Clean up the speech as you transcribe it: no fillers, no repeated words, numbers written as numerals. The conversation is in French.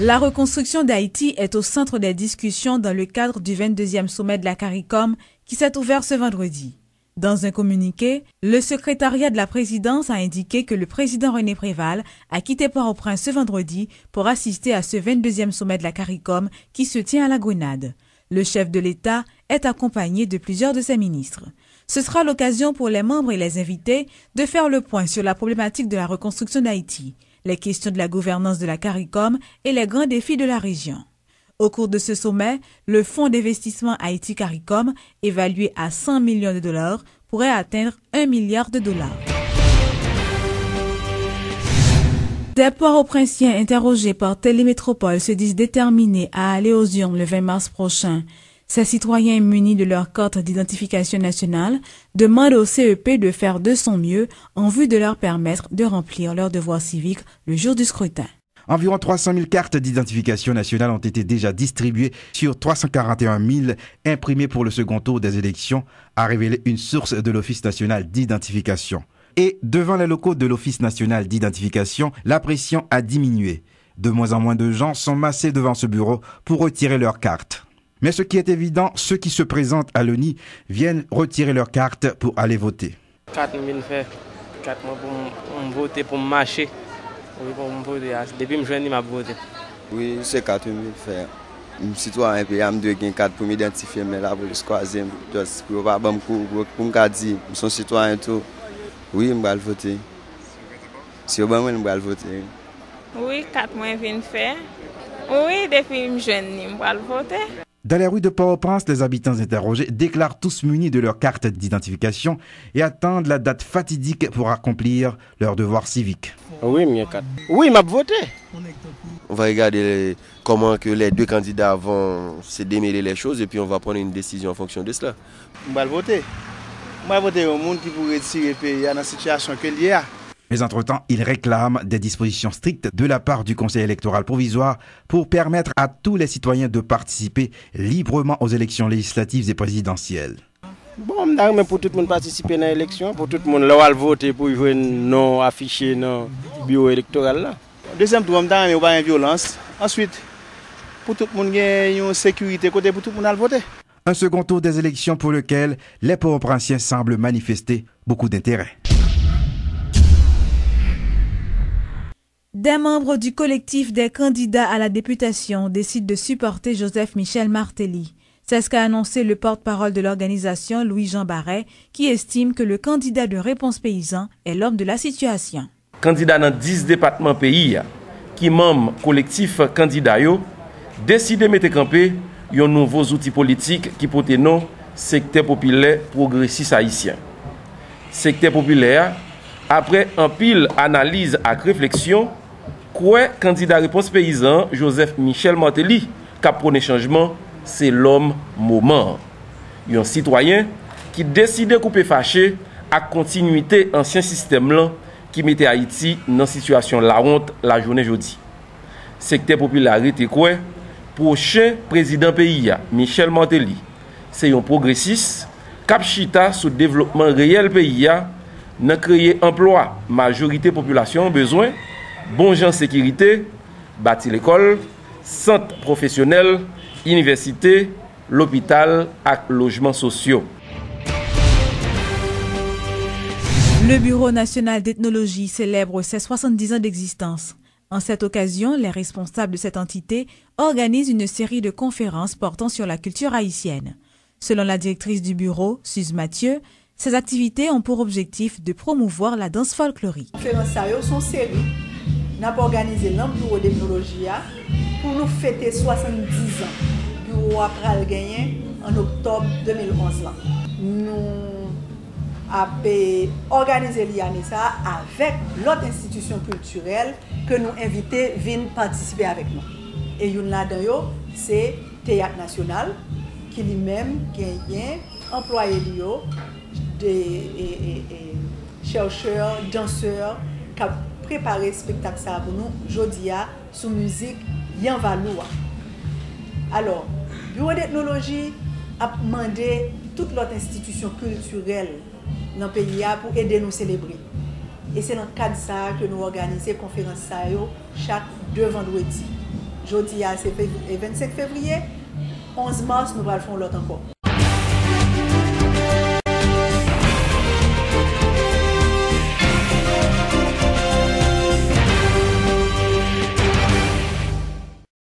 La reconstruction d'Haïti est au centre des discussions dans le cadre du 22e sommet de la CARICOM qui s'est ouvert ce vendredi. Dans un communiqué, le secrétariat de la présidence a indiqué que le président René Préval a quitté Port-au-Prince ce vendredi pour assister à ce 22e sommet de la CARICOM qui se tient à la Grenade. Le chef de l'État est accompagné de plusieurs de ses ministres. Ce sera l'occasion pour les membres et les invités de faire le point sur la problématique de la reconstruction d'Haïti, les questions de la gouvernance de la CARICOM et les grands défis de la région. Au cours de ce sommet, le fonds d'investissement Haïti CARICOM, évalué à 100 millions de dollars, pourrait atteindre 1 milliard de dollars. Des Port-au-Prinsiens interrogés par Télémétropole se disent déterminés à aller aux urnes le 20 mars prochain. Ces citoyens munis de leur carte d'identification nationale demandent au CEP de faire de son mieux en vue de leur permettre de remplir leurs devoirs civiques le jour du scrutin. Environ 300 000 cartes d'identification nationale ont été déjà distribuées sur 341 000 imprimées pour le second tour des élections, a révélé une source de l'Office national d'identification. Et devant les locaux de l'Office national d'identification, la pression a diminué. De moins en moins de gens sont massés devant ce bureau pour retirer leurs cartes. Mais ce qui est évident, ceux qui se présentent à l'ONI viennent retirer leurs cartes pour aller voter. 4 000 faits, 4 mois pour voter, pour marcher. Oui, pour me voter. Depuis que je suis voté. Oui, c'est 4 000 faits. Je suis citoyen, je dois avoir 4 pour m'identifier, mais la police croisième, pour me dire, je suis citoyen tout. Oui, je vais voter. Si je vais voter. Oui, 4 mois je viens faire. Oui, depuis que je suis voter. Dans les rues de Port-au-Prince, les habitants interrogés déclarent tous munis de leur carte d'identification et attendent la date fatidique pour accomplir leur devoir civique. Oui, oui, m'a voté. On va regarder comment que les deux candidats vont se démêler les choses et puis on va prendre une décision en fonction de cela. Je vais voter. Je vais voter au monde qui pourrait retirer le pays dans la situation qu'il y a. Mais entre-temps, ils réclament des dispositions strictes de la part du Conseil électoral provisoire pour permettre à tous les citoyens de participer librement aux élections législatives et présidentielles. Bon, mais pour tout le monde participer à l'élection, pour tout le monde là voter pour jouer non affiché dans le bureau électoral là. Deuxième tour, il n'y a pas de violence. Ensuite, pour tout le monde, il y a une sécurité côté pour tout le monde voter. Un second tour des élections pour lequel les Port-au-Prinsiens semblent manifester beaucoup d'intérêt. Des membres du collectif des candidats à la députation décident de supporter Joseph Michel Martelly. C'est ce qu'a annoncé le porte-parole de l'organisation, Louis-Jean Barret, qui estime que le candidat de Réponse Paysan est l'homme de la situation. Candidat dans 10 départements pays, qui membre collectif candidat yo, décide de mettre campé un nouveau outil politique qui porte nom secteur populaire progressiste haïtien. Secteur populaire, après un pile analyse et réflexion, quoi candidat Réponse Paysan Joseph Michel Martelly qui prône changement, c'est l'homme moment. Un citoyen qui décide de couper fâché à continuité ancien système là qui mettait Haïti dans situation la honte la journée jeudi. Secteur popularité quoi prochain président pays Michel Martelly, c'est un progressiste cap chita sur développement réel pays n'a créé emploi majorité population besoin bon gens sécurité bâti l'école centre professionnel université l'hôpital et logements sociaux. Le Bureau national d'ethnologie célèbre ses 70 ans d'existence. En cette occasion, les responsables de cette entité organisent une série de conférences portant sur la culture haïtienne. Selon la directrice du bureau, Suze Mathieu, ces activités ont pour objectif de promouvoir la danse folklorique. Les conférences sont séries. Nous avons organisé le bureau d'ethnologie pour nous fêter 70 ans. Le bureau a gagné en octobre 2011. Nous avons organisé l'IANISA avec l'autre institution culturelle que nous invitons à venir participer avec nous. Et une là-dedans, c'est Théâtre National, qui lui-même gagne employé des chercheurs, danseurs, qui ont préparé le spectacle pour nous, aujourd'hui, sous musique Yan Valoua. Alors, le bureau d'ethnologie a demandé toute l'autre institution culturelle dans le pays pour aider nous à célébrer. Et c'est dans le cadre de ça que nous organisons les conférences chaque 2 vendredis. Jeudi, c'est 25 février. 11 mars, nous allons faire l'autre encore.